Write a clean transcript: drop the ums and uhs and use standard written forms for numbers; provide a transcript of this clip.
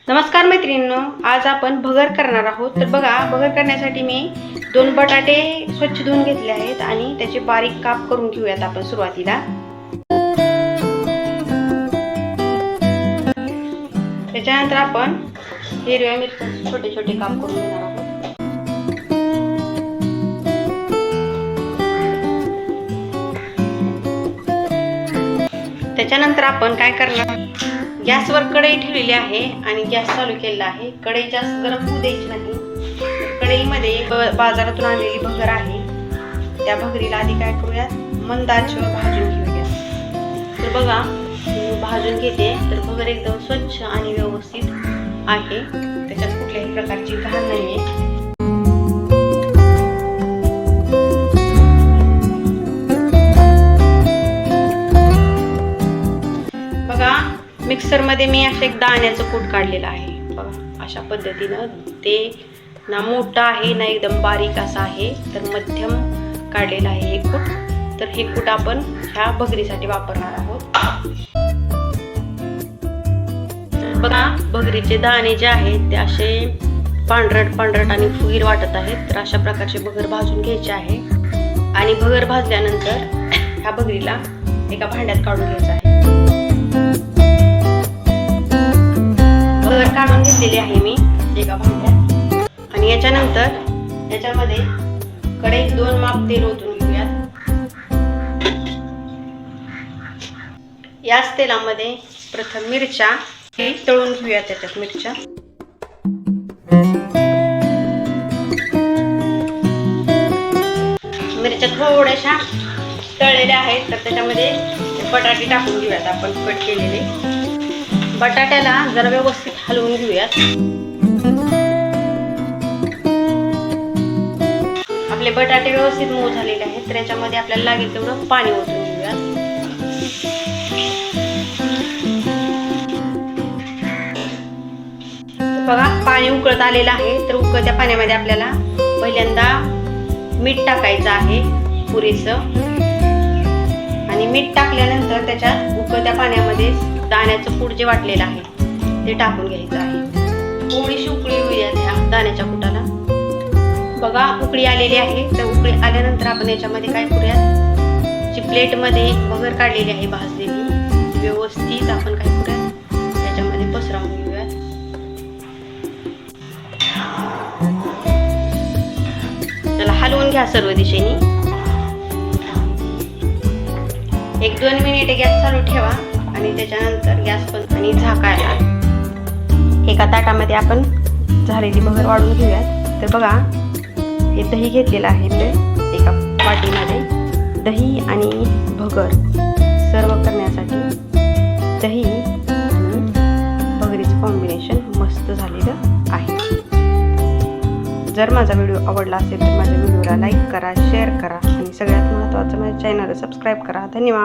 नमस्कार मैत्रिणींनो, आज आपण भगर करणार आहोत। तर बघा, भगर करण्यासाठी मी 2 बटाटे स्वच्छ धुवून घेतले आहेत आणि त्याचे बारीक काप करून घेऊयात आपण सुरुवातीला। त्याच्यानंतर आपण हिरव्या मिरची छोटे छोटे काप करून घेणार आहोत। त्याच्यानंतर आपण काय करणार, गॅसवर कढई ठेवलेली आहे आणि गॅस चालू केलेला आहे। कढई जास्त गरम होऊ द्यायची नाही। कढईमध्ये बाजारातून आणलेली भगर आहे, त्या भगरीला आधी काय करूयात, मंद आचेवर भाजून घेऊयात। तर बघा, भाजून घेते तर भगर एकदम स्वच्छ आणि व्यवस्थित आहे, त्याच्यात कुठल्याही प्रकारची घाण नाहीये। मिक्सर मध्ये मी अशा एक दाण्याचं कूट काढलेलं आहे। बघा, अशा पद्धतीनं ते ना मोठा आहे ना एकदम बारीक असा आहे, तर मध्यम काढलेलं आहे हे कूट। तर हे कूट आपण ह्या भगरीसाठी वापरणार आहोत। बघा, भगरीचे दाणे जे आहेत ते असे पांढरट आणि फुगीर वाटत आहेत। तर अशा प्रकारचे भगर भाजून घ्यायचे आहे आणि भगर भाजल्यानंतर ह्या भगरीला एका भांड्यात काढून घ्यायचं आहे। भगर काढून घेतलेली आहे मी एका भांड्यात आणि याच्यानंतर याच्यामध्ये कढईत 2 माप तेल ओतून घेऊयात। याच तेलामध्ये प्रथम मिरच्या तळून घेऊयात। त्याच्यात मिरच्या थोड्याशा तळलेल्या आहेत, तर त्याच्यामध्ये बटाटे टाकून घेऊयात आपण कट केलेले। बटाट्याला जरा व्यवस्थित हलवून घेऊयात। आपले बटाटे व्यवस्थित मऊ झालेले आहेत, तर याच्यामध्ये आपल्याला लागेल तेवढं पाणी ओतून घेऊयात। बघा, पाणी उकळत आलेलं आहे, तर उकळत्या पाण्यामध्ये आपल्याला पहिल्यांदा मीठ टाकायचं आहे पुरेसं, आणि मीठ टाकल्यानंतर त्याच्यात उकळत्या पाण्यामध्ये दाण्याचं कूट जे वाटलेलं आहे ते टाकून घ्यायचं आहे। थोडीशी उकळी येऊया त्या दाण्याच्या कुटाला। बघा, उकळी आलेली आहे, तर उकळी आल्यानंतर आपण याच्यामध्ये काय करूयात, जी प्लेटमध्ये भगर काढलेली आहे भाजलेली, व्यवस्थित आपण काय करूयात, त्याच्यामध्ये पसरवून घेऊयात। त्याला हलवून घ्या सर्व दिशेने। 1-2 मिनिटे गॅस चालू ठेवा आणि त्याच्यानंतर गॅस बंद आणि झाकायला एका ताटामध्ये आपण झालेली भगर वाढून घेऊयात। तर बघा, हे दही घेतलेलं आहे ते एका वाटीमध्ये। दही आणि भगर सर्व करण्यासाठी दही आणि भगरीचं कॉम्बिनेशन मस्त झालेलं आहे। जर माझा व्हिडिओ आवडला असेल तर माझ्या व्हिडिओला लाईक करा, शेअर करा आणि सगळ्यात महत्त्वाचं माझ्या चॅनलला सबस्क्राईब करा। धन्यवाद।